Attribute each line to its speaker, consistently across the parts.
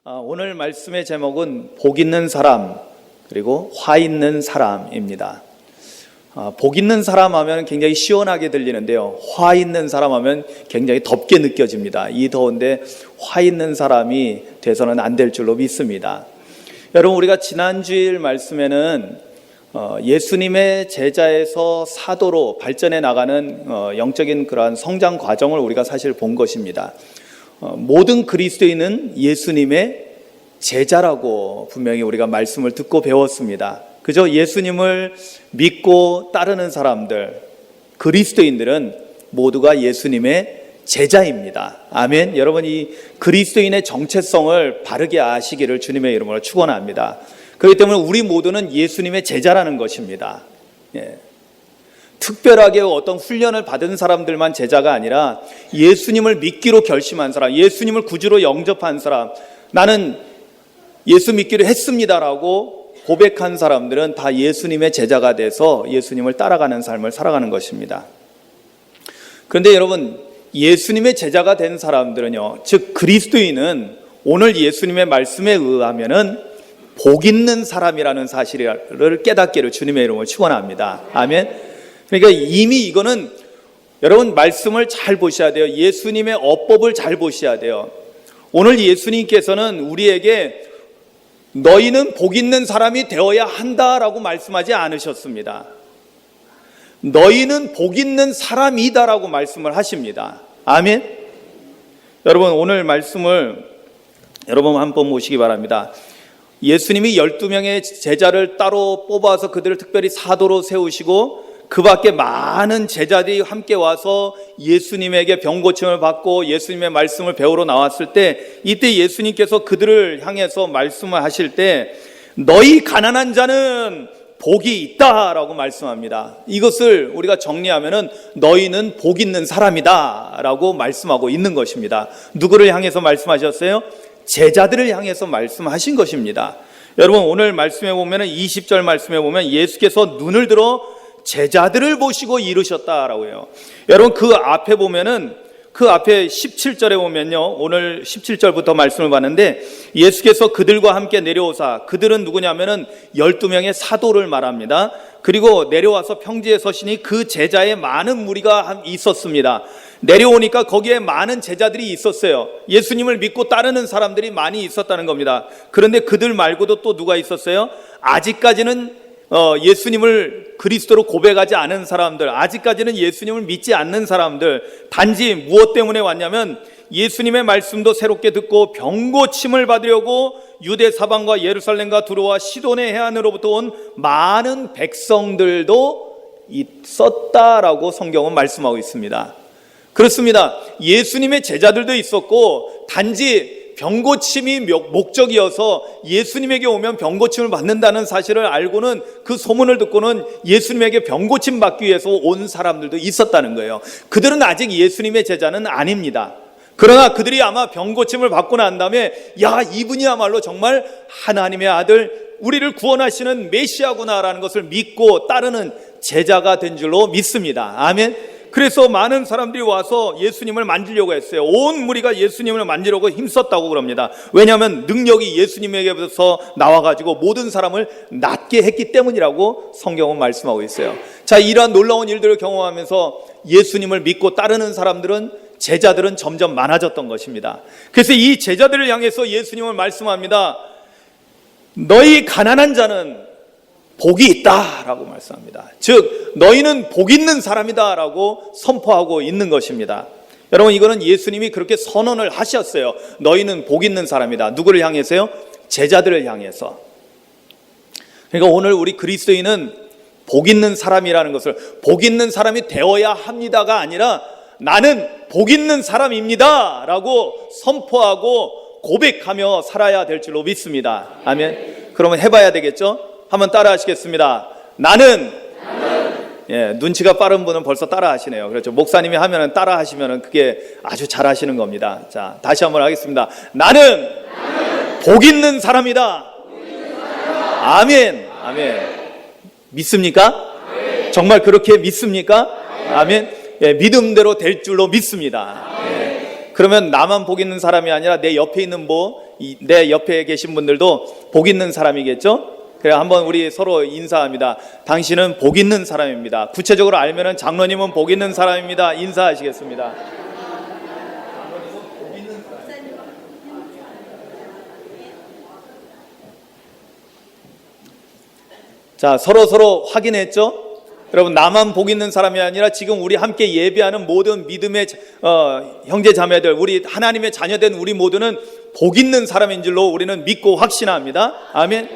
Speaker 1: 오늘 말씀의 제목은 복 있는 사람 그리고 화 있는 사람입니다. 복 있는 사람 하면 굉장히 시원하게 들리는데요, 화 있는 사람 하면 굉장히 덥게 느껴집니다. 이 더운데 화 있는 사람이 돼서는 안 될 줄로 믿습니다. 여러분, 우리가 지난주일 말씀에는 예수님의 제자에서 사도로 발전해 나가는 영적인 그러한 성장 과정을 우리가 사실 본 것입니다. 모든 그리스도인은 예수님의 제자라고 분명히 우리가 말씀을 듣고 배웠습니다. 그저 예수님을 믿고 따르는 사람들, 그리스도인들은 모두가 예수님의 제자입니다. 아멘. 여러분, 이 그리스도인의 정체성을 바르게 아시기를 주님의 이름으로 축원합니다. 그렇기 때문에 우리 모두는 예수님의 제자라는 것입니다. 특별하게 어떤 훈련을 받은 사람들만 제자가 아니라 예수님을 믿기로 결심한 사람, 예수님을 구주로 영접한 사람, 나는 예수 믿기로 했습니다라고 고백한 사람들은 다 예수님의 제자가 돼서 예수님을 따라가는 삶을 살아가는 것입니다. 그런데 여러분, 예수님의 제자가 된 사람들은요, 즉 그리스도인은 오늘 예수님의 말씀에 의하면은 복 있는 사람이라는 사실을 깨닫기를 주님의 이름으로 축원합니다. 아멘. 그러니까 이미 이거는 여러분 말씀을 잘 보셔야 돼요. 예수님의 어법을 잘 보셔야 돼요. 오늘 예수님께서는 우리에게 너희는 복 있는 사람이 되어야 한다라고 말씀하지 않으셨습니다. 너희는 복 있는 사람이다라고 말씀을 하십니다. 아멘. 여러분, 오늘 말씀을 여러분 한번 보시기 바랍니다. 예수님이 12명의 제자를 따로 뽑아서 그들을 특별히 사도로 세우시고 그 밖에 많은 제자들이 함께 와서 예수님에게 병고침을 받고 예수님의 말씀을 배우러 나왔을 때, 이때 예수님께서 그들을 향해서 말씀을 하실 때 너희 가난한 자는 복이 있다라고 말씀합니다. 이것을 우리가 정리하면은 너희는 복 있는 사람이다 라고 말씀하고 있는 것입니다. 누구를 향해서 말씀하셨어요? 제자들을 향해서 말씀하신 것입니다. 여러분, 오늘 말씀에 보면 20절 말씀에 보면 예수께서 눈을 들어 제자들을 보시고 이르셨다라고 해요. 여러분, 그 앞에 보면은 그 앞에 17절에 보면요, 오늘 17절부터 말씀을 봤는데 예수께서 그들과 함께 내려오사, 그들은 누구냐면은 12명의 사도를 말합니다. 그리고 내려와서 평지에 서시니 그 제자의 많은 무리가 있었습니다. 내려오니까 거기에 많은 제자들이 있었어요. 예수님을 믿고 따르는 사람들이 많이 있었다는 겁니다. 그런데 그들 말고도 또 누가 있었어요? 아직까지는 예수님을 그리스도로 고백하지 않은 사람들, 아직까지는 예수님을 믿지 않는 사람들, 단지 무엇 때문에 왔냐면 예수님의 말씀도 새롭게 듣고 병고침을 받으려고 유대 사방과 예루살렘과 두로와 시돈의 해안으로부터 온 많은 백성들도 있었다라고 성경은 말씀하고 있습니다. 그렇습니다. 예수님의 제자들도 있었고, 단지 병고침이 목적이어서 예수님에게 오면 병고침을 받는다는 사실을 알고는, 그 소문을 듣고는 예수님에게 병고침 받기 위해서 온 사람들도 있었다는 거예요. 그들은 아직 예수님의 제자는 아닙니다. 그러나 그들이 아마 병고침을 받고 난 다음에 야, 이분이야말로 정말 하나님의 아들, 우리를 구원하시는 메시아구나라는 것을 믿고 따르는 제자가 된 줄로 믿습니다. 아멘. 그래서 많은 사람들이 와서 예수님을 만지려고 했어요. 온 무리가 예수님을 만지려고 힘썼다고 그럽니다. 왜냐하면 능력이 예수님에게서 나와가지고 모든 사람을 낫게 했기 때문이라고 성경은 말씀하고 있어요. 자, 이러한 놀라운 일들을 경험하면서 예수님을 믿고 따르는 사람들은, 제자들은 점점 많아졌던 것입니다. 그래서 이 제자들을 향해서 예수님을 말씀합니다. 너희 가난한 자는 복이 있다라고 말씀합니다. 즉 너희는 복 있는 사람이다라고 선포하고 있는 것입니다. 여러분, 이거는 예수님이 그렇게 선언을 하셨어요. 너희는 복 있는 사람이다. 누구를 향해서요? 제자들을 향해서. 그러니까 오늘 우리 그리스도인은 복 있는 사람이라는 것을, 복 있는 사람이 되어야 합니다가 아니라 나는 복 있는 사람입니다 라고 선포하고 고백하며 살아야 될 줄로 믿습니다. 아멘. 그러면 해봐야 되겠죠? 한번 따라 하시겠습니다. 나는. 눈치가 빠른 분은 벌써 따라 하시네요. 그렇죠. 목사님이 하면은 따라 하시면은 그게 아주 잘 하시는 겁니다. 자, 다시 한번 하겠습니다. 나는 복 있는 사람이다. 아멘. 아멘. 믿습니까? 정말 그렇게 믿습니까? 아멘. 믿음대로 될 줄로 믿습니다. 그러면 나만 복 있는 사람이 아니라 내 옆에 있는 내 옆에 계신 분들도 복 있는 사람이겠죠? 그래 한번 우리 서로 인사합니다. 당신은 복 있는 사람입니다. 구체적으로 알면은 장로님은 복 있는 사람입니다. 인사하시겠습니다. 자, 서로 확인했죠? 여러분, 나만 복 있는 사람이 아니라 지금 우리 함께 예배하는 모든 믿음의 형제 자매들, 우리 하나님의 자녀된 우리 모두는 복 있는 사람인 줄로 우리는 믿고 확신합니다. 아멘.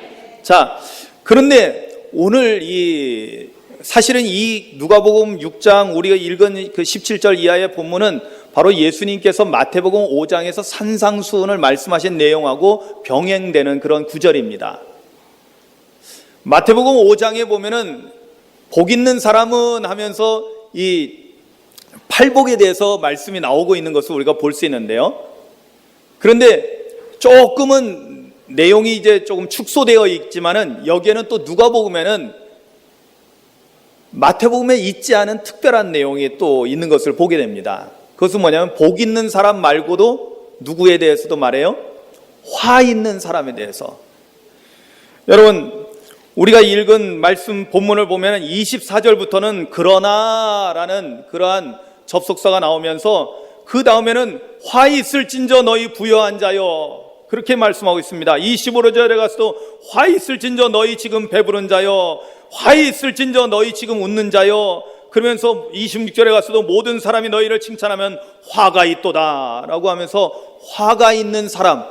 Speaker 1: 자, 그런데 오늘 사실은 이 누가복음 6장 우리가 읽은 그 17절 이하의 본문은 바로 예수님께서 마태복음 5장에서 산상수훈을 말씀하신 내용하고 병행되는 그런 구절입니다. 마태복음 5장에 보면은 복 있는 사람은 하면서 이 팔복에 대해서 말씀이 나오고 있는 것을 우리가 볼 수 있는데요. 그런데 조금은 내용이 이제 조금 축소되어 있지만은 여기에는 또 누가복음에는 마태복음에 있지 않은 특별한 내용이 또 있는 것을 보게 됩니다. 그것은 뭐냐면 복 있는 사람 말고도 누구에 대해서도 말해요? 화 있는 사람에 대해서. 여러분, 우리가 읽은 말씀 본문을 보면 24절부터는 그러나라는 그러한 접속사가 나오면서 그 다음에는 화 있을진저 너희 부요한 자여, 그렇게 말씀하고 있습니다. 25절에 가서도 화 있을진저 너희 지금 배부른 자여, 화 있을진저 너희 지금 웃는 자여, 그러면서 26절에 가서도 모든 사람이 너희를 칭찬하면 화가 있도다 라고 하면서 화가 있는 사람,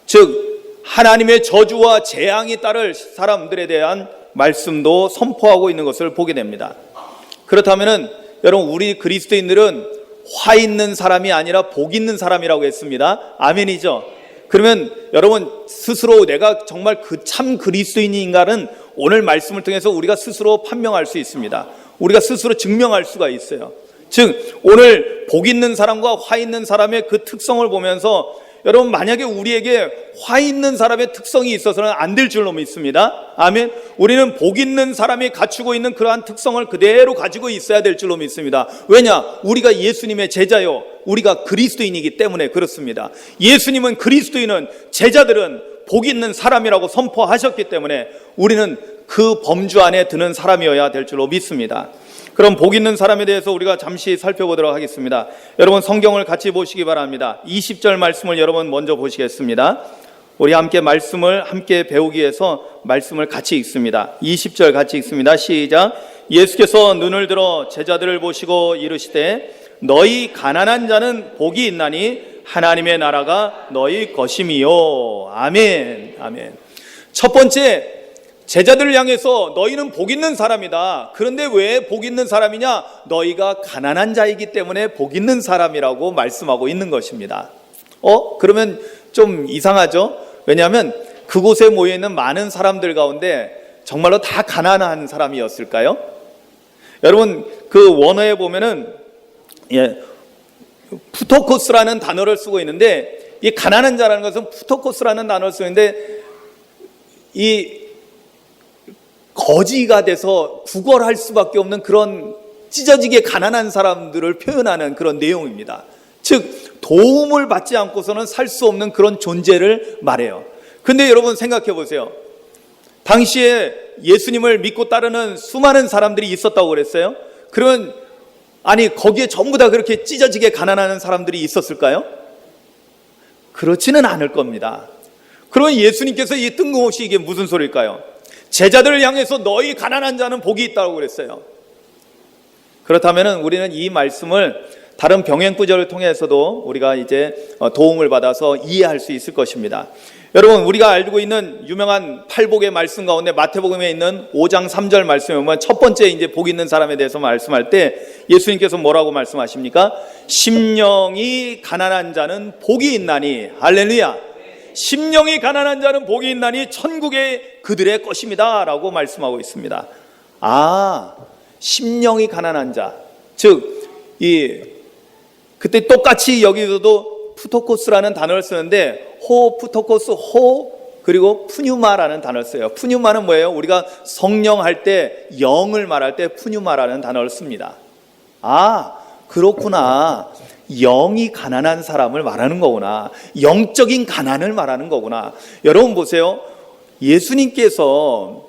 Speaker 1: 즉 하나님의 저주와 재앙이 따를 사람들에 대한 말씀도 선포하고 있는 것을 보게 됩니다. 그렇다면은 여러분, 우리 그리스도인들은 화 있는 사람이 아니라 복 있는 사람이라고 했습니다. 아멘이죠? 그러면 여러분 스스로 내가 정말 그 참 그리스도인인가는 오늘 말씀을 통해서 우리가 스스로 판명할 수 있습니다. 우리가 스스로 증명할 수가 있어요. 즉 오늘 복 있는 사람과 화 있는 사람의 그 특성을 보면서 여러분, 만약에 우리에게 화 있는 사람의 특성이 있어서는 안 될 줄로 믿습니다. 아멘. 우리는 복 있는 사람이 갖추고 있는 그러한 특성을 그대로 가지고 있어야 될 줄로 믿습니다. 왜냐? 우리가 예수님의 제자요, 우리가 그리스도인이기 때문에 그렇습니다. 예수님은 그리스도인은, 제자들은 복 있는 사람이라고 선포하셨기 때문에 우리는 그 범주 안에 드는 사람이어야 될 줄로 믿습니다. 그럼 복 있는 사람에 대해서 우리가 잠시 살펴보도록 하겠습니다. 여러분 성경을 같이 보시기 바랍니다. 20절 말씀을 여러분 먼저 보시겠습니다. 우리 함께 말씀을 함께 배우기 위해서 말씀을 같이 읽습니다. 20절 같이 읽습니다. 시작. 예수께서 눈을 들어 제자들을 보시고 이르시되 너희 가난한 자는 복이 있나니 하나님의 나라가 너희 것임이요. 아멘. 아멘. 첫 번째, 제자들을 향해서 너희는 복 있는 사람이다. 그런데 왜 복 있는 사람이냐? 너희가 가난한 자이기 때문에 복 있는 사람이라고 말씀하고 있는 것입니다. 그러면 좀 이상하죠? 왜냐하면 그곳에 모여있는 많은 사람들 가운데 정말로 다 가난한 사람이었을까요? 여러분 그 원어에 보면은 푸토코스라는 단어를 쓰고 있는데, 이 가난한 자라는 것은 푸토코스라는 단어를 쓰는데 이 거지가 돼서 구걸할 수밖에 없는 그런 찢어지게 가난한 사람들을 표현하는 그런 내용입니다. 즉 도움을 받지 않고서는 살 수 없는 그런 존재를 말해요. 근데 여러분 생각해 보세요. 당시에 예수님을 믿고 따르는 수많은 사람들이 있었다고 그랬어요. 그러면 아니 거기에 전부 다 그렇게 찢어지게 가난한 사람들이 있었을까요? 그렇지는 않을 겁니다. 그러면 예수님께서 이 뜬금없이 이게 무슨 소리일까요? 제자들을 향해서 너희 가난한 자는 복이 있다고 그랬어요. 그렇다면 우리는 이 말씀을 다른 병행 구절을 통해서도 우리가 이제 도움을 받아서 이해할 수 있을 것입니다. 여러분 우리가 알고 있는 유명한 팔복의 말씀 가운데 마태복음에 있는 5장 3절 말씀에 보면 첫 번째 이제 복 있는 사람에 대해서 말씀할 때 예수님께서 뭐라고 말씀하십니까? 심령이 가난한 자는 복이 있나니, 할렐루야, 심령이 가난한 자는 복이 있나니 천국의 그들의 것입니다 라고 말씀하고 있습니다. 심령이 가난한 자, 즉 그때 똑같이 여기서도 푸토코스라는 단어를 쓰는데 푸토코스 그리고 푸뉴마라는 단어를 써요. 푸뉴마는 뭐예요? 우리가 성령 할 때 영을 말할 때 푸뉴마라는 단어를 씁니다. 그렇구나. 영이 가난한 사람을 말하는 거구나. 영적인 가난을 말하는 거구나. 여러분 보세요. 예수님께서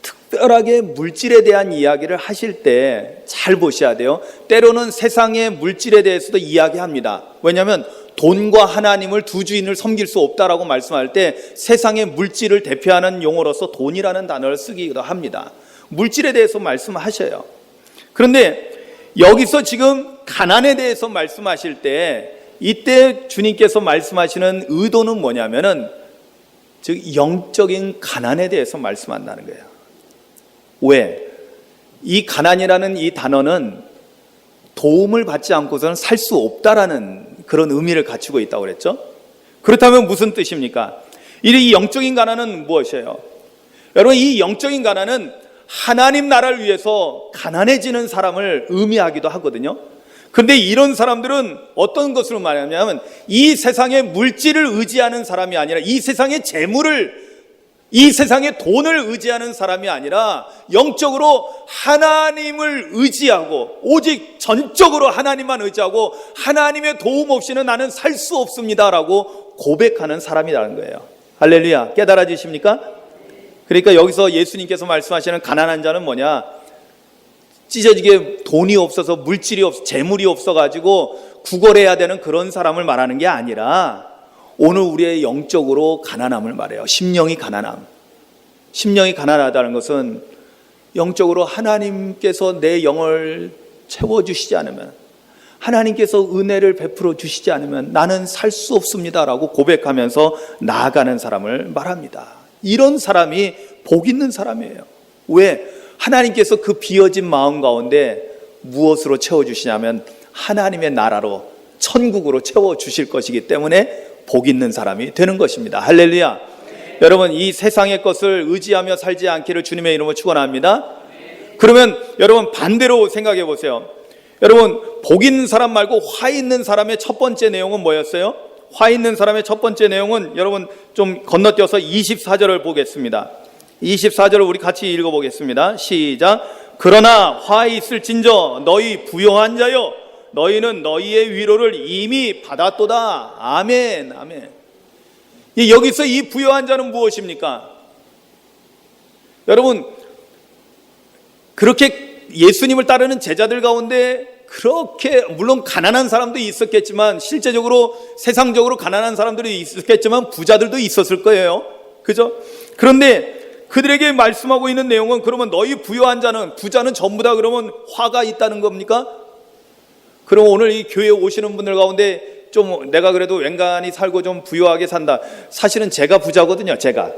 Speaker 1: 특별하게 물질에 대한 이야기를 하실 때 잘 보셔야 돼요. 때로는 세상의 물질에 대해서도 이야기합니다. 왜냐하면 돈과 하나님을 두 주인을 섬길 수 없다라고 말씀할 때 세상의 물질을 대표하는 용어로서 돈이라는 단어를 쓰기도 합니다. 물질에 대해서 말씀하셔요. 그런데 여기서 지금 가난에 대해서 말씀하실 때 이때 주님께서 말씀하시는 의도는 뭐냐면은 즉 영적인 가난에 대해서 말씀한다는 거예요. 왜? 이 가난이라는 이 단어는 도움을 받지 않고서는 살 수 없다라는 그런 의미를 갖추고 있다고 그랬죠. 그렇다면 무슨 뜻입니까? 이 영적인 가난은 무엇이에요? 여러분, 이 영적인 가난은 하나님 나라를 위해서 가난해지는 사람을 의미하기도 하거든요. 그런데 이런 사람들은 어떤 것으로 말하냐면 이 세상의 물질을 의지하는 사람이 아니라 이 세상의 재물을, 이 세상의 돈을 의지하는 사람이 아니라 영적으로 하나님을 의지하고 오직 전적으로 하나님만 의지하고 하나님의 도움 없이는 나는 살 수 없습니다라고 고백하는 사람이라는 거예요. 할렐루야. 깨달아지십니까? 그러니까 여기서 예수님께서 말씀하시는 가난한 자는 뭐냐? 찢어지게 돈이 없어서 물질이 없어, 재물이 없어가지고 구걸해야 되는 그런 사람을 말하는 게 아니라 오늘 우리의 영적으로 가난함을 말해요. 심령이 가난함. 심령이 가난하다는 것은 영적으로 하나님께서 내 영을 채워주시지 않으면, 하나님께서 은혜를 베풀어 주시지 않으면 나는 살 수 없습니다라고 고백하면서 나아가는 사람을 말합니다. 이런 사람이 복 있는 사람이에요. 왜? 하나님께서 그 비어진 마음 가운데 무엇으로 채워주시냐면 하나님의 나라로, 천국으로 채워주실 것이기 때문에 복 있는 사람이 되는 것입니다. 할렐루야. 여러분, 이 세상의 것을 의지하며 살지 않기를 주님의 이름으로 축원합니다. 그러면 여러분 반대로 생각해 보세요. 여러분, 복 있는 사람 말고 화 있는 사람의 첫 번째 내용은 뭐였어요? 화 있는 사람의 첫 번째 내용은 여러분 좀 건너뛰어서 24절을 보겠습니다. 24절을 우리 같이 읽어보겠습니다. 시작. 그러나 화 있을진저 너희 부요한 자여 너희는 너희의 위로를 이미 받았도다. 아멘. 아멘. 여기서 이 부요한 자는 무엇입니까? 여러분, 그렇게 예수님을 따르는 제자들 가운데 그렇게 물론 가난한 사람도 있었겠지만 실제적으로 세상적으로 가난한 사람들이 있었겠지만 부자들도 있었을 거예요. 그죠? 그런데 그들에게 말씀하고 있는 내용은 그러면 너희 부요한 자는, 부자는 전부 다 그러면 화가 있다는 겁니까? 그럼 오늘 이 교회에 오시는 분들 가운데 좀 내가 그래도 웬간히 살고 좀 부유하게 산다. 사실은 제가 부자거든요. 제가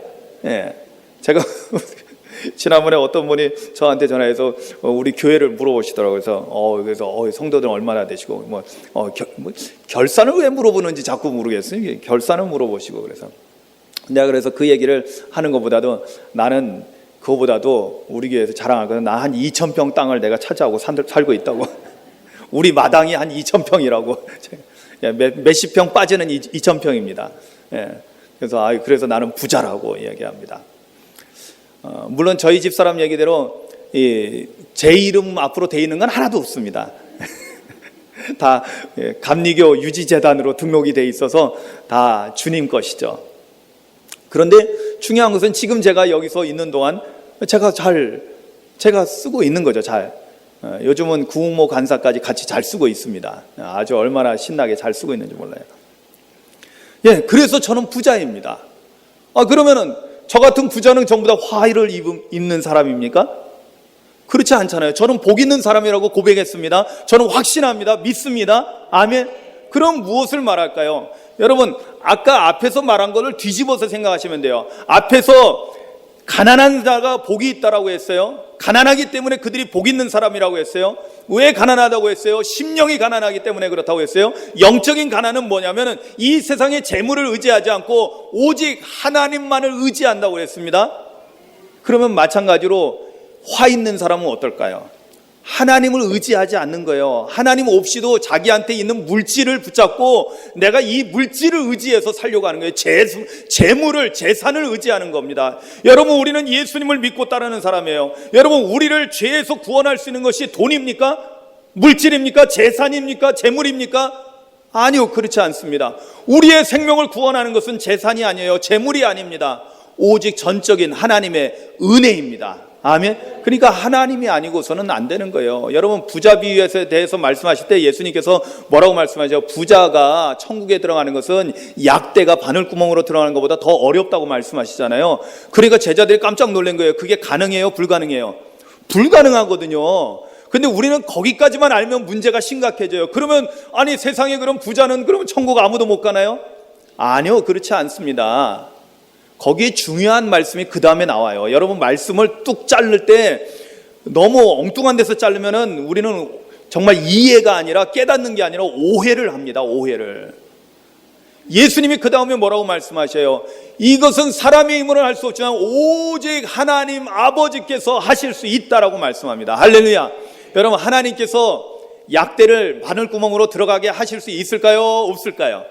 Speaker 1: 지난번에 어떤 분이 저한테 전화해서 우리 교회를 물어보시더라고요. 그래서 성도들 얼마나 되시고 결산을 왜 물어보는지 자꾸 모르겠어요. 결산을 물어보시고 그래서 내가 그래서 그 얘기를 하는 것보다도 나는 그거보다도 우리 교회에서 자랑하거든. 나 한 2,000평 땅을 내가 차지하고 살고 있다고. 우리 마당이 한 2,000평이라고. 몇십 평 빠지는 2,000평입니다. 그래서 나는 부자라고 이야기합니다. 물론 저희 집사람 얘기대로 제 이름 앞으로 돼 있는 건 하나도 없습니다. 다 감리교 유지재단으로 등록이 돼 있어서 다 주님 것이죠. 그런데 중요한 것은 지금 제가 여기서 있는 동안 제가 쓰고 있는 거죠. 요즘은 구흥모 간사까지 같이 잘 쓰고 있습니다. 아주 얼마나 신나게 잘 쓰고 있는지 몰라요. 그래서 저는 부자입니다. 그러면은 저 같은 부자는 전부 다 화를 입는 사람입니까? 그렇지 않잖아요. 저는 복 있는 사람이라고 고백했습니다. 저는 확신합니다. 믿습니다. 아멘. 그럼 무엇을 말할까요? 여러분, 아까 앞에서 말한 것을 뒤집어서 생각하시면 돼요. 앞에서 가난한 자가 복이 있다라고 했어요. 가난하기 때문에 그들이 복 있는 사람이라고 했어요. 왜 가난하다고 했어요? 심령이 가난하기 때문에 그렇다고 했어요. 영적인 가난은 뭐냐면은 이 세상의 재물을 의지하지 않고 오직 하나님만을 의지한다고 했습니다. 그러면 마찬가지로 화 있는 사람은 어떨까요? 하나님을 의지하지 않는 거예요. 하나님 없이도 자기한테 있는 물질을 붙잡고 내가 이 물질을 의지해서 살려고 하는 거예요. 재물을, 재산을 의지하는 겁니다. 여러분, 우리는 예수님을 믿고 따르는 사람이에요. 여러분, 우리를 죄에서 구원할 수 있는 것이 돈입니까? 물질입니까? 재산입니까? 재물입니까? 아니요, 그렇지 않습니다. 우리의 생명을 구원하는 것은 재산이 아니에요. 재물이 아닙니다. 오직 전적인 하나님의 은혜입니다. 아멘. 그러니까 하나님이 아니고서는 안 되는 거예요. 여러분, 부자 비유에 대해서 말씀하실 때 예수님께서 뭐라고 말씀하죠? 부자가 천국에 들어가는 것은 약대가 바늘구멍으로 들어가는 것보다 더 어렵다고 말씀하시잖아요. 그러니까 제자들이 깜짝 놀란 거예요. 그게 가능해요? 불가능해요? 불가능하거든요. 근데 우리는 거기까지만 알면 문제가 심각해져요. 그러면 아니 세상에 그럼 부자는 그러면 천국 아무도 못 가나요? 아니요, 그렇지 않습니다. 거기에 중요한 말씀이 그 다음에 나와요. 여러분, 말씀을 뚝 자를 때 너무 엉뚱한 데서 자르면은 우리는 정말 이해가 아니라 깨닫는 게 아니라 오해를 합니다. 오해를. 예수님이 그 다음에 뭐라고 말씀하셔요? 이것은 사람의 힘으로는 할 수 없지만 오직 하나님 아버지께서 하실 수 있다라고 말씀합니다. 할렐루야. 여러분, 하나님께서 약대를 바늘구멍으로 들어가게 하실 수 있을까요? 없을까요?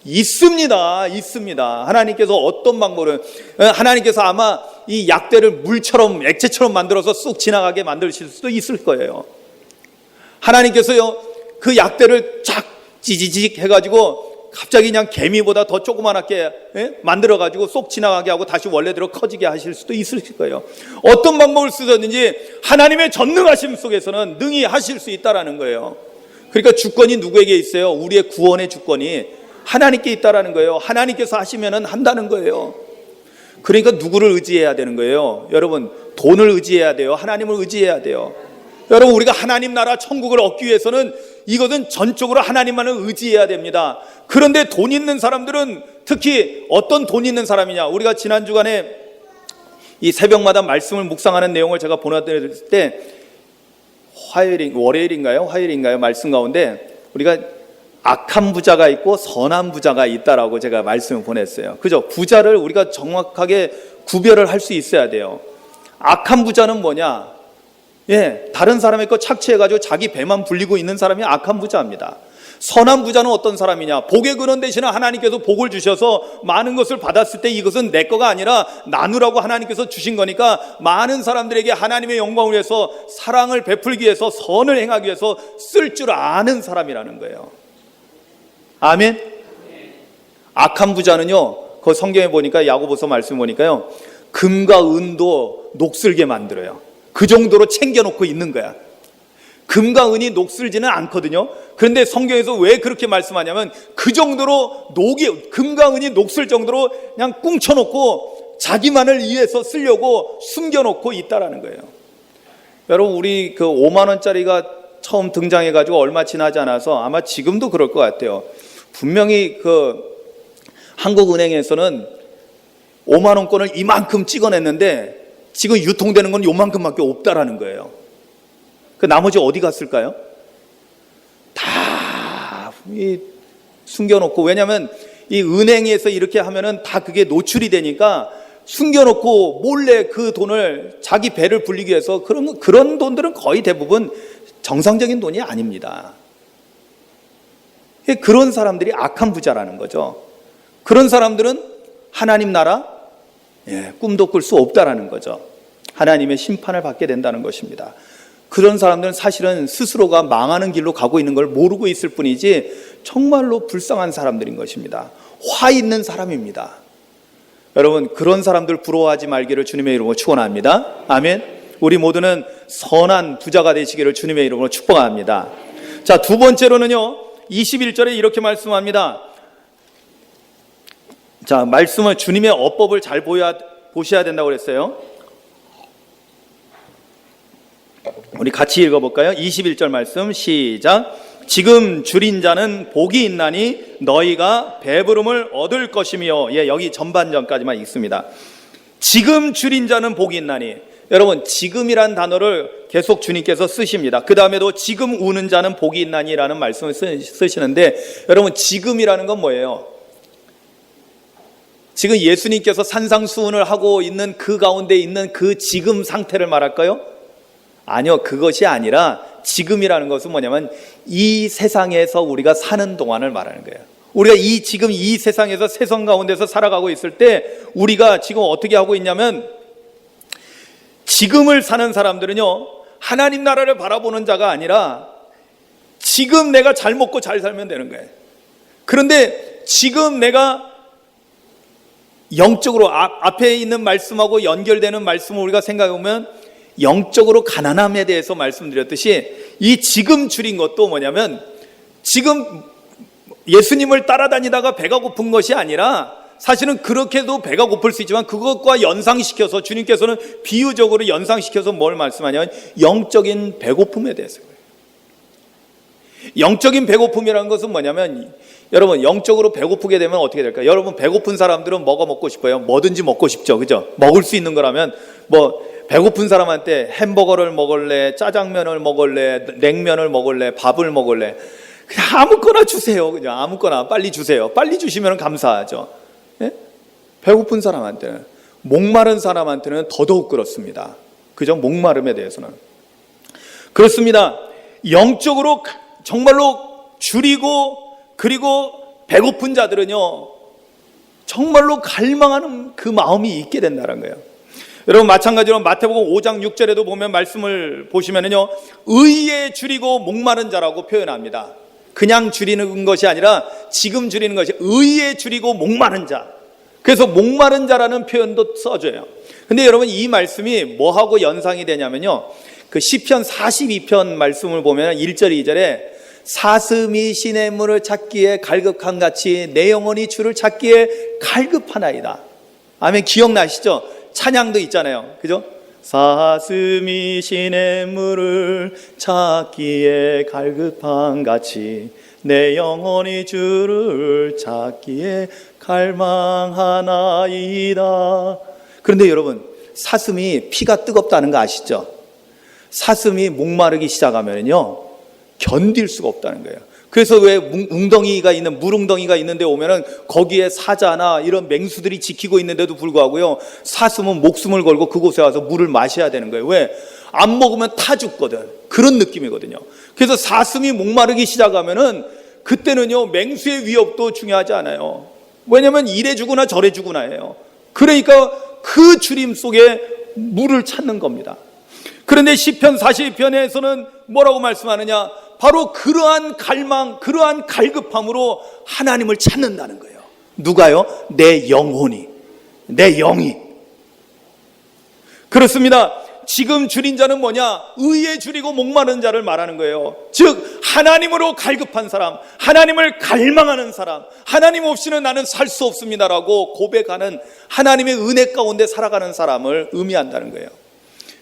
Speaker 1: 있습니다. 있습니다. 하나님께서 어떤 방법을, 하나님께서 아마 이 약대를 물처럼 액체처럼 만들어서 쑥 지나가게 만드실 수도 있을 거예요. 하나님께서요 그 약대를 쫙 찌지직 해가지고 갑자기 그냥 개미보다 더 조그만하게 만들어가지고 쏙 지나가게 하고 다시 원래대로 커지게 하실 수도 있을 거예요. 어떤 방법을 쓰셨는지 하나님의 전능하심 속에서는 능히 하실 수 있다라는 거예요. 그러니까 주권이 누구에게 있어요? 우리의 구원의 주권이 하나님께 있다라는 거예요. 하나님께서 하시면은 한다는 거예요. 그러니까 누구를 의지해야 되는 거예요? 여러분, 돈을 의지해야 돼요? 하나님을 의지해야 돼요? 여러분, 우리가 하나님 나라 천국을 얻기 위해서는 이것은 전적으로 하나님만을 의지해야 됩니다. 그런데 돈 있는 사람들은 특히 어떤 돈 있는 사람이냐? 우리가 지난 주간에 이 새벽마다 말씀을 묵상하는 내용을 제가 보내드릴 때 화요일인가요? 말씀 가운데 우리가 악한 부자가 있고 선한 부자가 있다라고 제가 말씀을 보냈어요. 그죠? 부자를 우리가 정확하게 구별을 할 수 있어야 돼요. 악한 부자는 뭐냐? 다른 사람의 거 착취해가지고 자기 배만 불리고 있는 사람이 악한 부자입니다. 선한 부자는 어떤 사람이냐? 복의 근원 대신에 하나님께서 복을 주셔서 많은 것을 받았을 때 이것은 내 거가 아니라 나누라고 하나님께서 주신 거니까 많은 사람들에게 하나님의 영광을 위해서 사랑을 베풀기 위해서 선을 행하기 위해서 쓸 줄 아는 사람이라는 거예요. 아멘. 악한 부자는요, 그 성경에 보니까 야고보서 말씀 보니까요, 금과 은도 녹슬게 만들어요. 그 정도로 챙겨놓고 있는 거야. 금과 은이 녹슬지는 않거든요. 그런데 성경에서 왜 그렇게 말씀하냐면 그 정도로 금과 은이 녹슬 정도로 그냥 꿍쳐놓고 자기만을 위해서 쓰려고 숨겨놓고 있다라는 거예요. 여러분, 우리 그 5만 원짜리가 처음 등장해가지고 얼마 지나지 않아서 아마 지금도 그럴 것 같아요. 분명히 그 한국은행에서는 5만 원권을 이만큼 찍어냈는데 지금 유통되는 건 요만큼밖에 없다라는 거예요. 그 나머지 어디 갔을까요? 다 숨겨놓고, 왜냐하면 이 은행에서 이렇게 하면은 다 그게 노출이 되니까 숨겨놓고 몰래 그 돈을 자기 배를 불리기 위해서 그런 돈들은 거의 대부분 정상적인 돈이 아닙니다. 그런 사람들이 악한 부자라는 거죠. 그런 사람들은 하나님 나라 꿈도 꿀 수 없다라는 거죠. 하나님의 심판을 받게 된다는 것입니다. 그런 사람들은 사실은 스스로가 망하는 길로 가고 있는 걸 모르고 있을 뿐이지 정말로 불쌍한 사람들인 것입니다. 화 있는 사람입니다. 여러분, 그런 사람들 부러워하지 말기를 주님의 이름으로 축원합니다. 아멘. 우리 모두는 선한 부자가 되시기를 주님의 이름으로 축복합니다. 자, 두 번째로는요, 21절에 이렇게 말씀합니다. 자, 말씀을 주님의 어법을 잘 보셔야 된다고 그랬어요. 우리 같이 읽어볼까요? 21절 말씀 시작. 지금 줄인 자는 복이 있나니 너희가 배부름을 얻을 것이며, 여기 전반전까지만 읽습니다. 지금 줄인 자는 복이 있나니. 여러분, 지금이란 단어를 계속 주님께서 쓰십니다. 그 다음에도 지금 우는 자는 복이 있나니라는 말씀을 쓰시는데, 여러분, 지금이라는 건 뭐예요? 지금 예수님께서 산상수훈을 하고 있는 그 가운데 있는 그 지금 상태를 말할까요? 아니요, 그것이 아니라 지금이라는 것은 뭐냐면 이 세상에서 우리가 사는 동안을 말하는 거예요. 우리가 지금 이 세상에서 세상 가운데서 살아가고 있을 때 우리가 지금 어떻게 하고 있냐면, 지금을 사는 사람들은요, 하나님 나라를 바라보는 자가 아니라 지금 내가 잘 먹고 잘 살면 되는 거예요. 그런데 지금 내가 영적으로 앞에 있는 말씀하고 연결되는 말씀을 우리가 생각해 보면 영적으로 가난함에 대해서 말씀드렸듯이 이 지금 줄인 것도 뭐냐면 지금 예수님을 따라다니다가 배가 고픈 것이 아니라 사실은 그렇게도 배가 고플 수 있지만 그것과 연상시켜서 주님께서는 비유적으로 연상시켜서 뭘 말씀하냐면 영적인 배고픔에 대해서 그래요. 영적인 배고픔이라는 것은 뭐냐면 여러분 영적으로 배고프게 되면 어떻게 될까요? 여러분 배고픈 사람들은 뭐가 먹고 싶어요? 뭐든지 먹고 싶죠, 그죠? 먹을 수 있는 거라면 뭐 배고픈 사람한테 햄버거를 먹을래, 짜장면을 먹을래, 냉면을 먹을래, 밥을 먹을래, 그냥 아무거나 주세요. 그냥 아무거나 빨리 주세요. 빨리 주시면 감사하죠. 예? 배고픈 사람한테는, 목마른 사람한테는 더더욱 그렇습니다. 그죠? 목마름에 대해서는 그렇습니다. 영적으로 정말로 줄이고 그리고 배고픈 자들은요 정말로 갈망하는 그 마음이 있게 된다는 거예요. 여러분 마찬가지로 마태복음 5장 6절에도 보면 말씀을 보시면은요 의에 줄이고 목마른 자라고 표현합니다. 그냥 줄이는 것이 아니라 지금 줄이는 것이 의에 줄이고 목마른 자. 그래서 목마른 자라는 표현도 써줘요. 근데 여러분 이 말씀이 뭐하고 연상이 되냐면요 그 시편 42편 말씀을 보면 1절 2절에 사슴이 시냇물을 찾기에 갈급한 같이 내 영혼이 주를 찾기에 갈급하나이다. 아멘. 기억나시죠? 찬양도 있잖아요. 그죠? 사슴이 시냇물을 찾기에 갈급한 같이 내 영혼이 주를 찾기에 갈망하나이다. 그런데 여러분 사슴이 피가 뜨겁다는 거 아시죠? 사슴이 목마르기 시작하면요 견딜 수가 없다는 거예요. 그래서 왜 웅덩이가 있는 물웅덩이가 있는데 오면은 거기에 사자나 이런 맹수들이 지키고 있는데도 불구하고요 사슴은 목숨을 걸고 그곳에 와서 물을 마셔야 되는 거예요. 왜? 안 먹으면 타 죽거든. 그런 느낌이거든요. 그래서 사슴이 목마르기 시작하면은 그때는요 맹수의 위협도 중요하지 않아요. 왜냐하면 이래 주구나 저래 주구나 해요. 그러니까 그 주림 속에 물을 찾는 겁니다. 그런데 시편 42편에서는 뭐라고 말씀하느냐? 바로 그러한 갈망, 그러한 갈급함으로 하나님을 찾는다는 거예요. 누가요? 내 영혼이, 내 영이. 그렇습니다. 지금 줄인 자는 뭐냐? 의에 줄이고 목마른 자를 말하는 거예요. 즉 하나님으로 갈급한 사람, 하나님을 갈망하는 사람, 하나님 없이는 나는 살 수 없습니다라고 고백하는 하나님의 은혜 가운데 살아가는 사람을 의미한다는 거예요.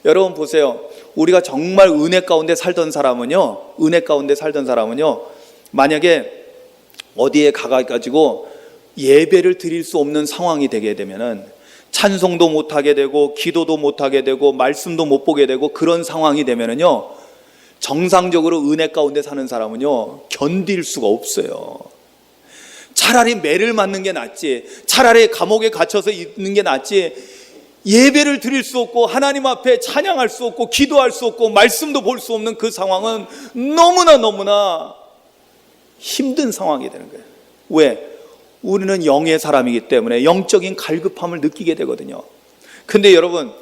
Speaker 1: 여러분 보세요. 우리가 정말 은혜 가운데 살던 사람은요, 만약에 어디에 가가지고 예배를 드릴 수 없는 상황이 되게 되면은 찬송도 못하게 되고 기도도 못하게 되고 말씀도 못 보게 되고 그런 상황이 되면은요 정상적으로 은혜 가운데 사는 사람은요 견딜 수가 없어요. 차라리 매를 맞는 게 낫지, 차라리 감옥에 갇혀서 있는 게 낫지, 예배를 드릴 수 없고 하나님 앞에 찬양할 수 없고 기도할 수 없고 말씀도 볼 수 없는 그 상황은 너무나 힘든 상황이 되는 거예요. 왜? 우리는 영의 사람이기 때문에 영적인 갈급함을 느끼게 되거든요. 근데 여러분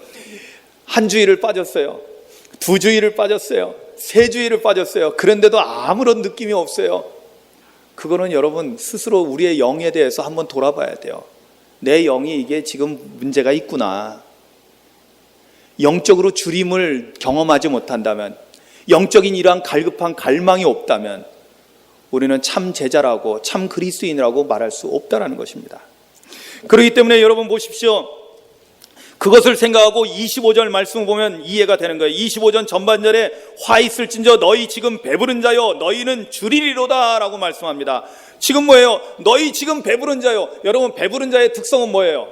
Speaker 1: 한 주일을 빠졌어요, 두 주일을 빠졌어요, 세 주일을 빠졌어요. 그런데도 아무런 느낌이 없어요. 그거는 여러분 스스로 우리의 영에 대해서 한번 돌아봐야 돼요. 내 영이 이게 지금 문제가 있구나. 영적으로 주림을 경험하지 못한다면, 영적인 이러한 갈급한 갈망이 없다면 우리는 참 제자라고 참 그리스도인이라고 말할 수 없다라는 것입니다. 그렇기 때문에 여러분 보십시오. 그것을 생각하고 25절 말씀을 보면 이해가 되는 거예요. 25절 전반절에 화 있을진저 너희 지금 배부른 자요 너희는 줄이리로다 라고 말씀합니다. 지금 뭐예요? 너희 지금 배부른 자요. 여러분 배부른 자의 특성은 뭐예요?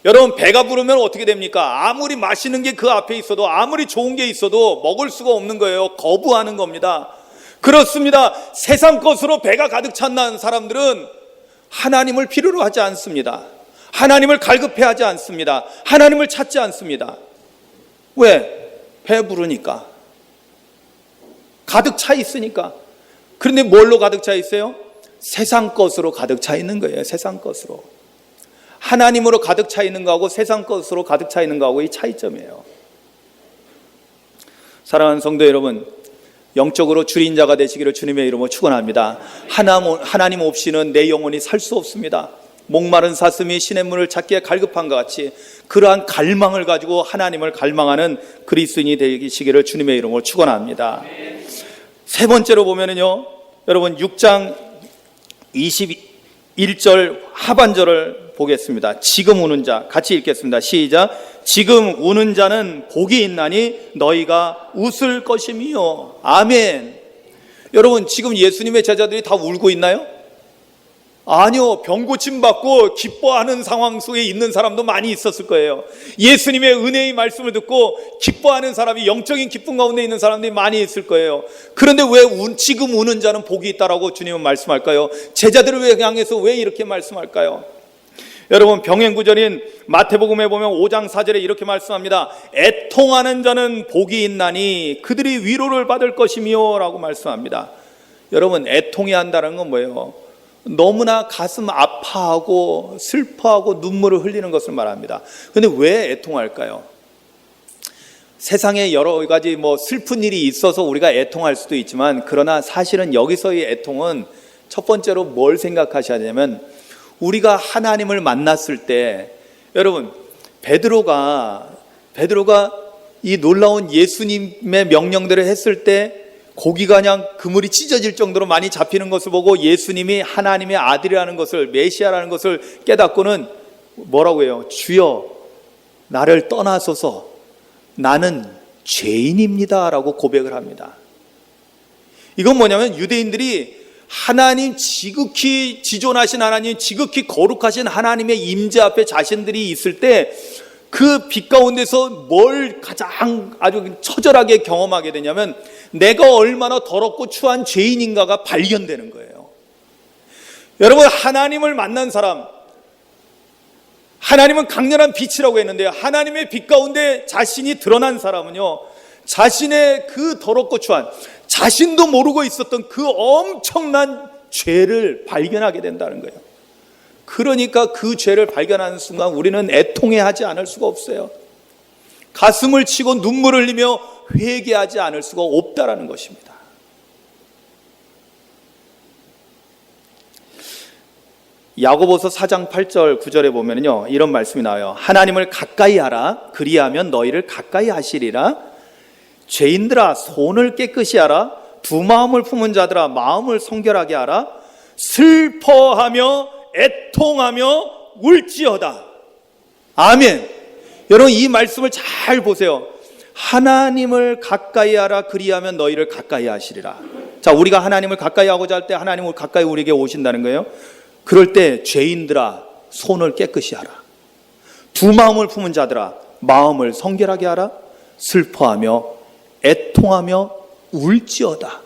Speaker 1: 여러분 배가 부르면 어떻게 됩니까? 아무리 맛있는 게 그 앞에 있어도, 아무리 좋은 게 있어도 먹을 수가 없는 거예요. 거부하는 겁니다. 그렇습니다. 세상 것으로 배가 가득 찬 사람들은 하나님을 필요로 하지 않습니다. 하나님을 갈급해하지 않습니다. 하나님을 찾지 않습니다. 왜? 배부르니까, 가득 차 있으니까. 그런데 뭘로 가득 차 있어요? 세상 것으로 가득 차 있는 거예요. 세상 것으로. 하나님으로 가득 차 있는 거하고 세상 것으로 가득 차 있는 거하고의 차이점이에요. 사랑하는 성도 여러분, 영적으로 주린 자가 되시기를 주님의 이름으로 축원합니다. 하나님 없이는 내 영혼이 살 수 없습니다. 목마른 사슴이 신의 문을 찾기에 갈급한 것 같이 그러한 갈망을 가지고 하나님을 갈망하는 그리스도인이 되시기를 주님의 이름으로 축원합니다. 세 번째로 보면은요, 여러분 6장 21절 하반절을 보겠습니다. 지금 우는 자, 같이 읽겠습니다. 시작. 지금 우는 자는 복이 있나니 너희가 웃을 것이미요. 아멘. 여러분, 지금 예수님의 제자들이 다 울고 있나요? 아니요. 병 고침 받고 기뻐하는 상황 속에 있는 사람도 많이 있었을 거예요. 예수님의 은혜의 말씀을 듣고 기뻐하는 사람이, 영적인 기쁨 가운데 있는 사람들이 많이 있을 거예요. 그런데 왜 지금 우는 자는 복이 있다라고 주님은 말씀할까요? 제자들을 왜 향해서 왜 이렇게 말씀할까요? 여러분, 병행구절인 마태복음에 보면 5장 4절에 이렇게 말씀합니다. 애통하는 자는 복이 있나니 그들이 위로를 받을 것이며 라고 말씀합니다. 여러분, 애통해야 한다는 건 뭐예요? 너무나 가슴 아파하고 슬퍼하고 눈물을 흘리는 것을 말합니다. 그런데 왜 애통할까요? 세상에 여러 가지 슬픈 일이 있어서 우리가 애통할 수도 있지만, 그러나 사실은 여기서의 애통은 첫 번째로 뭘 생각하셔야 되냐면, 우리가 하나님을 만났을 때, 여러분, 베드로가 이 놀라운 예수님의 명령들을 했을 때 고기가 그냥 그물이 찢어질 정도로 많이 잡히는 것을 보고 예수님이 하나님의 아들이라는 것을, 메시아라는 것을 깨닫고는 뭐라고 해요? 주여, 나를 떠나소서, 나는 죄인입니다 라고 고백을 합니다. 이건 뭐냐면, 유대인들이 하나님, 지극히 지존하신 하나님, 지극히 거룩하신 하나님의 임재 앞에 자신들이 있을 때 그 빛 가운데서 뭘 가장 아주 처절하게 경험하게 되냐면, 내가 얼마나 더럽고 추한 죄인인가가 발견되는 거예요. 여러분, 하나님을 만난 사람, 하나님은 강렬한 빛이라고 했는데요, 하나님의 빛 가운데 자신이 드러난 사람은요, 자신의 그 더럽고 추한, 자신도 모르고 있었던 그 엄청난 죄를 발견하게 된다는 거예요. 그러니까 그 죄를 발견하는 순간 우리는 애통해 하지 않을 수가 없어요. 가슴을 치고 눈물을 흘리며 회개하지 않을 수가 없다라는 것입니다. 야고보서 4장 8절 9절에 보면요, 이런 말씀이 나와요. 하나님을 가까이 하라. 그리하면 너희를 가까이 하시리라. 죄인들아, 손을 깨끗이 하라. 두 마음을 품은 자들아, 마음을 성결하게 하라. 슬퍼하며 애통하며 울지어다. 아멘. 여러분, 이 말씀을 잘 보세요. 하나님을 가까이 하라. 그리하면 너희를 가까이 하시리라. 자, 우리가 하나님을 가까이 하고자 할 때 하나님을 가까이 우리에게 오신다는 거예요. 그럴 때 죄인들아, 손을 깨끗이 하라. 두 마음을 품은 자들아, 마음을 성결하게 하라. 슬퍼하며 애통하며 울지어다.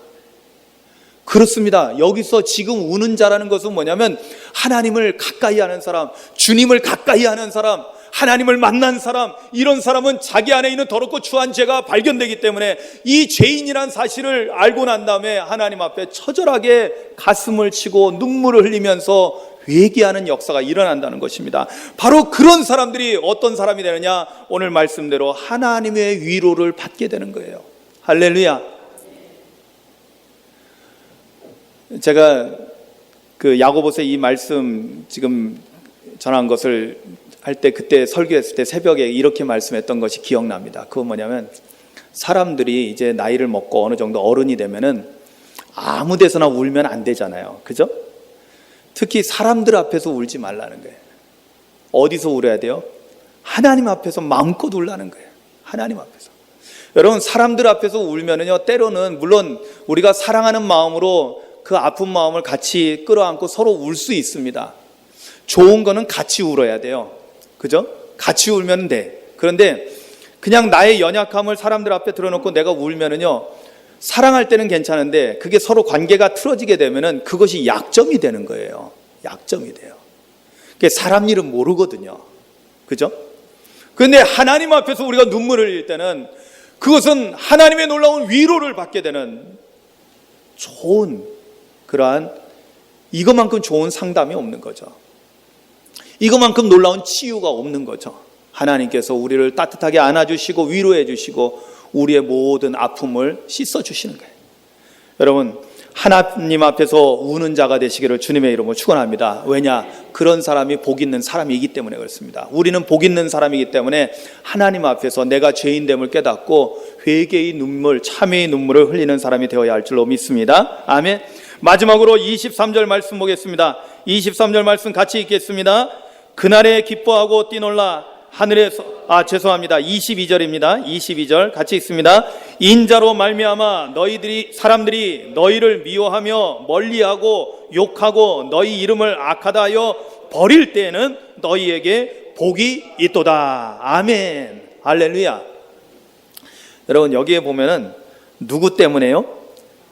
Speaker 1: 그렇습니다. 여기서 지금 우는 자라는 것은 뭐냐면, 하나님을 가까이 하는 사람, 주님을 가까이 하는 사람, 하나님을 만난 사람, 이런 사람은 자기 안에 있는 더럽고 추한 죄가 발견되기 때문에 이 죄인이란 사실을 알고 난 다음에 하나님 앞에 처절하게 가슴을 치고 눈물을 흘리면서 회개하는 역사가 일어난다는 것입니다. 바로 그런 사람들이 어떤 사람이 되느냐? 오늘 말씀대로 하나님의 위로를 받게 되는 거예요. 할렐루야. 제가 그 야고보서 이 말씀 지금 전한 것을 할 때, 그때 설교했을 때 새벽에 이렇게 말씀했던 것이 기억납니다. 그건 뭐냐면, 사람들이 이제 나이를 먹고 어느 정도 어른이 되면은 아무 데서나 울면 안 되잖아요. 그죠? 특히 사람들 앞에서 울지 말라는 거예요. 어디서 울어야 돼요? 하나님 앞에서 마음껏 울라는 거예요. 하나님 앞에서. 여러분, 사람들 앞에서 울면은요, 때로는 물론 우리가 사랑하는 마음으로 그 아픈 마음을 같이 끌어안고 서로 울 수 있습니다. 좋은 거는 같이 울어야 돼요. 그죠? 같이 울면 돼. 그런데 그냥 나의 연약함을 사람들 앞에 드러놓고 내가 울면은요, 사랑할 때는 괜찮은데 그게 서로 관계가 틀어지게 되면은 그것이 약점이 되는 거예요. 약점이 돼요. 그게 사람 일은 모르거든요. 그죠? 그런데 하나님 앞에서 우리가 눈물을 흘릴 때는 그것은 하나님의 놀라운 위로를 받게 되는 좋은, 그러한, 이것만큼 좋은 상담이 없는 거죠. 이것만큼 놀라운 치유가 없는 거죠. 하나님께서 우리를 따뜻하게 안아주시고 위로해 주시고 우리의 모든 아픔을 씻어주시는 거예요. 여러분, 하나님 앞에서 우는 자가 되시기를 주님의 이름으로 축원합니다. 왜냐? 그런 사람이 복 있는 사람이기 때문에 그렇습니다. 우리는 복 있는 사람이기 때문에 하나님 앞에서 내가 죄인됨을 깨닫고 회개의 눈물, 참회의 눈물을 흘리는 사람이 되어야 할 줄로 믿습니다. 아멘. 마지막으로 23절 말씀 보겠습니다. 23절 말씀 같이 읽겠습니다. 그날에 기뻐하고 뛰놀라 하늘에서 22절입니다. 22절 같이 읽습니다. 인자로 말미암아 사람들이 너희를 미워하며 멀리하고 욕하고 너희 이름을 악하다 하여 버릴 때에는 너희에게 복이 있도다. 아멘. 할렐루야. 여러분, 여기에 보면은 누구 때문에요?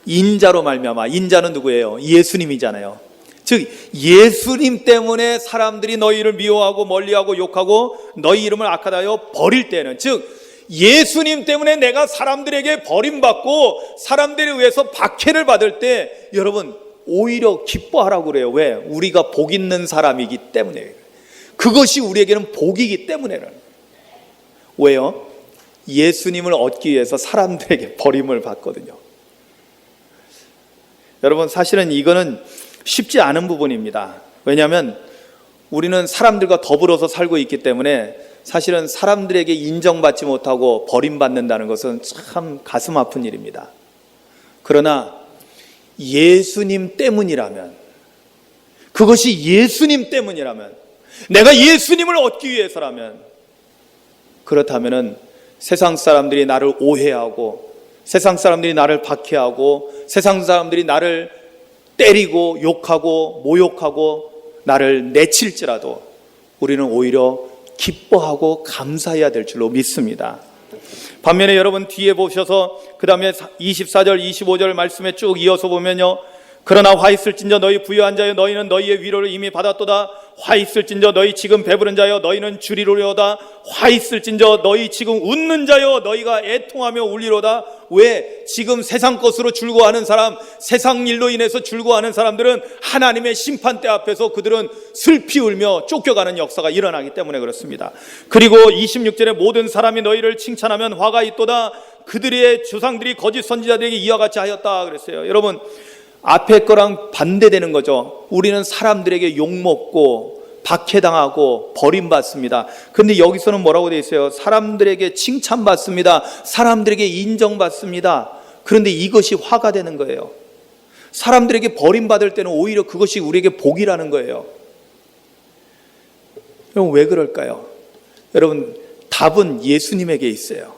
Speaker 1: 인자로 말미암아. 인자는 누구예요? 예수님이잖아요. 즉 예수님 때문에 사람들이 너희를 미워하고 멀리하고 욕하고 너희 이름을 악하다 하여 버릴 때는, 즉 예수님 때문에 내가 사람들에게 버림받고 사람들에 의해서 박해를 받을 때 여러분 오히려 기뻐하라고 그래요. 왜? 우리가 복 있는 사람이기 때문에. 그것이 우리에게는 복이기 때문에. 왜요? 예수님을 얻기 위해서 사람들에게 버림을 받거든요. 여러분, 사실은 이거는 쉽지 않은 부분입니다. 왜냐하면 우리는 사람들과 더불어서 살고 있기 때문에 사실은 사람들에게 인정받지 못하고 버림받는다는 것은 참 가슴 아픈 일입니다. 그러나 예수님 때문이라면, 그것이 예수님 때문이라면, 내가 예수님을 얻기 위해서라면, 그렇다면 세상 사람들이 나를 오해하고 세상 사람들이 나를 박해하고 세상 사람들이 나를 때리고 욕하고 모욕하고 나를 내칠지라도 우리는 오히려 기뻐하고 감사해야 될 줄로 믿습니다. 반면에 여러분 뒤에 보셔서 그 다음에 24절 25절 말씀에 쭉 이어서 보면요, 그러나 화 있을진저 너희 부유한 자여 너희는 너희의 위로를 이미 받았도다. 화 있을진저 너희 지금 배부른 자여 너희는 주리로다. 화 있을진저 너희 지금 웃는 자여 너희가 애통하며 울리로다. 왜? 지금 세상 것으로 즐거워하는 사람, 세상 일로 인해서 즐거워하는 사람들은 하나님의 심판대 앞에서 그들은 슬피 울며 쫓겨가는 역사가 일어나기 때문에 그렇습니다. 그리고 26절에 모든 사람이 너희를 칭찬하면 화가 있도다. 그들의 조상들이 거짓 선지자들에게 이와 같이 하였다 그랬어요. 여러분, 앞에 거랑 반대되는 거죠. 우리는 사람들에게 욕먹고 박해당하고 버림받습니다. 그런데 여기서는 뭐라고 되어 있어요? 사람들에게 칭찬받습니다. 사람들에게 인정받습니다. 그런데 이것이 화가 되는 거예요. 사람들에게 버림받을 때는 오히려 그것이 우리에게 복이라는 거예요. 여러분, 왜 그럴까요? 여러분, 답은 예수님에게 있어요.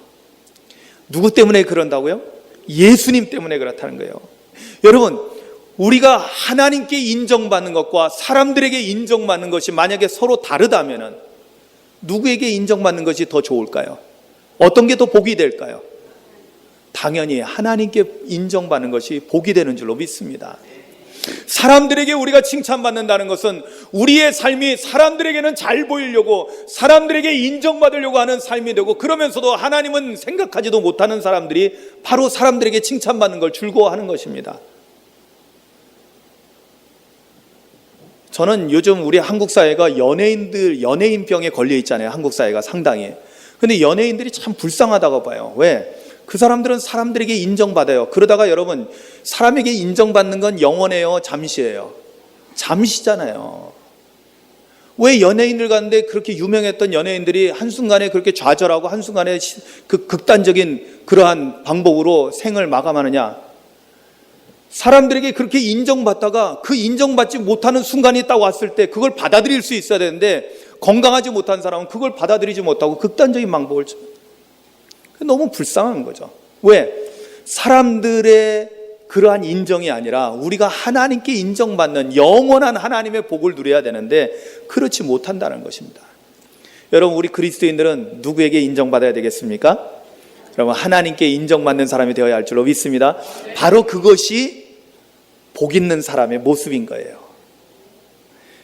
Speaker 1: 누구 때문에 그런다고요? 예수님 때문에 그렇다는 거예요. 여러분, 우리가 하나님께 인정받는 것과 사람들에게 인정받는 것이 만약에 서로 다르다면 누구에게 인정받는 것이 더 좋을까요? 어떤 게 더 복이 될까요? 당연히 하나님께 인정받는 것이 복이 되는 줄로 믿습니다. 사람들에게 우리가 칭찬받는다는 것은 우리의 삶이 사람들에게는 잘 보이려고 사람들에게 인정받으려고 하는 삶이 되고, 그러면서도 하나님은 생각하지도 못하는 사람들이 바로 사람들에게 칭찬받는 걸 즐거워하는 것입니다. 저는 요즘 우리 한국 사회가 연예인병에 걸려 있잖아요. 한국 사회가 상당히. 근데 연예인들이 참 불쌍하다고 봐요. 왜? 그 사람들은 사람들에게 인정받아요. 그러다가 여러분, 사람에게 인정받는 건 영원해요? 잠시예요? 잠시잖아요. 왜 연예인들 가는데 그렇게 유명했던 연예인들이 한순간에 그렇게 좌절하고 한순간에 그 극단적인 그러한 방법으로 생을 마감하느냐? 사람들에게 그렇게 인정받다가 그 인정받지 못하는 순간이 딱 왔을 때 그걸 받아들일 수 있어야 되는데, 건강하지 못한 사람은 그걸 받아들이지 못하고 극단적인 방법을 쳐. 너무 불쌍한 거죠. 왜? 사람들의 그러한 인정이 아니라 우리가 하나님께 인정받는 영원한 하나님의 복을 누려야 되는데 그렇지 못한다는 것입니다. 여러분, 우리 그리스도인들은 누구에게 인정받아야 되겠습니까? 여러분, 하나님께 인정받는 사람이 되어야 할 줄로 믿습니다. 바로 그것이 복 있는 사람의 모습인 거예요.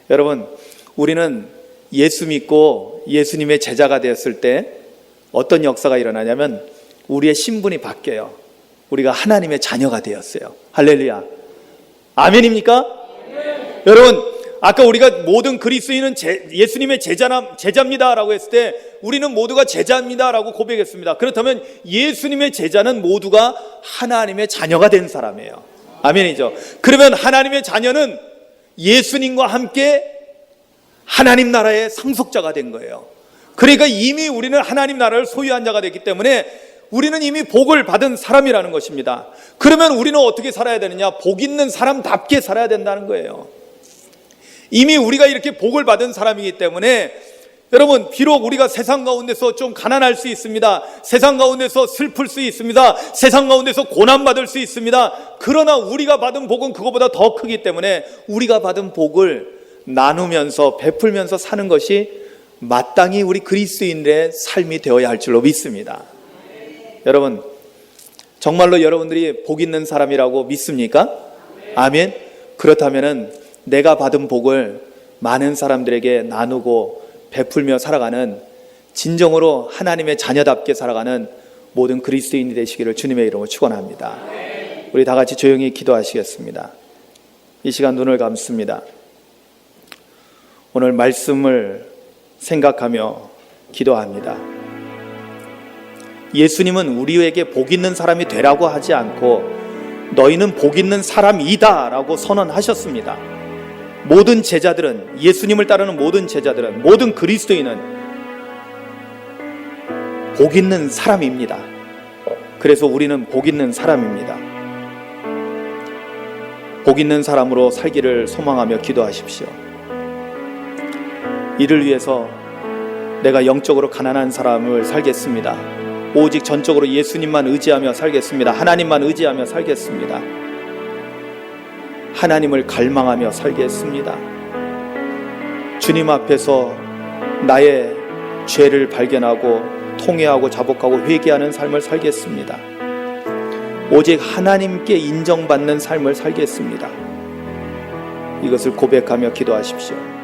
Speaker 1: 여러분, 우리는 예수 믿고 예수님의 제자가 되었을 때 어떤 역사가 일어나냐면 우리의 신분이 바뀌어요. 우리가 하나님의 자녀가 되었어요. 할렐루야. 아멘입니까? 네. 여러분, 아까 우리가 모든 그리스도인은 예수님의 제자입니다라고 했을 때 우리는 모두가 제자입니다라고 고백했습니다. 그렇다면 예수님의 제자는 모두가 하나님의 자녀가 된 사람이에요. 아멘이죠. 그러면 하나님의 자녀는 예수님과 함께 하나님 나라의 상속자가 된 거예요. 그러니까 이미 우리는 하나님 나라를 소유한 자가 됐기 때문에 우리는 이미 복을 받은 사람이라는 것입니다. 그러면 우리는 어떻게 살아야 되느냐? 복 있는 사람답게 살아야 된다는 거예요. 이미 우리가 이렇게 복을 받은 사람이기 때문에 여러분, 비록 우리가 세상 가운데서 좀 가난할 수 있습니다. 세상 가운데서 슬플 수 있습니다. 세상 가운데서 고난받을 수 있습니다. 그러나 우리가 받은 복은 그거보다 더 크기 때문에 우리가 받은 복을 나누면서 베풀면서 사는 것이 마땅히 우리 그리스도인들의 삶이 되어야 할 줄로 믿습니다. 여러분, 정말로 여러분들이 복 있는 사람이라고 믿습니까? 아멘. 그렇다면은 내가 받은 복을 많은 사람들에게 나누고 베풀며 살아가는, 진정으로 하나님의 자녀답게 살아가는 모든 그리스도인이 되시기를 주님의 이름으로 축원합니다. 우리 다 같이 조용히 기도하시겠습니다. 이 시간 눈을 감습니다. 오늘 말씀을 생각하며 기도합니다. 예수님은 우리에게 복 있는 사람이 되라고 하지 않고 너희는 복 있는 사람이다 라고 선언하셨습니다. 모든 제자들은, 예수님을 따르는 모든 제자들은, 모든 그리스도인은 복 있는 사람입니다. 그래서 우리는 복 있는 사람입니다. 복 있는 사람으로 살기를 소망하며 기도하십시오. 이를 위해서 내가 영적으로 가난한 사람을 살겠습니다. 오직 전적으로 예수님만 의지하며 살겠습니다. 하나님만 의지하며 살겠습니다. 하나님을 갈망하며 살겠습니다. 주님 앞에서 나의 죄를 발견하고 통회하고 자복하고 회개하는 삶을 살겠습니다. 오직 하나님께 인정받는 삶을 살겠습니다. 이것을 고백하며 기도하십시오.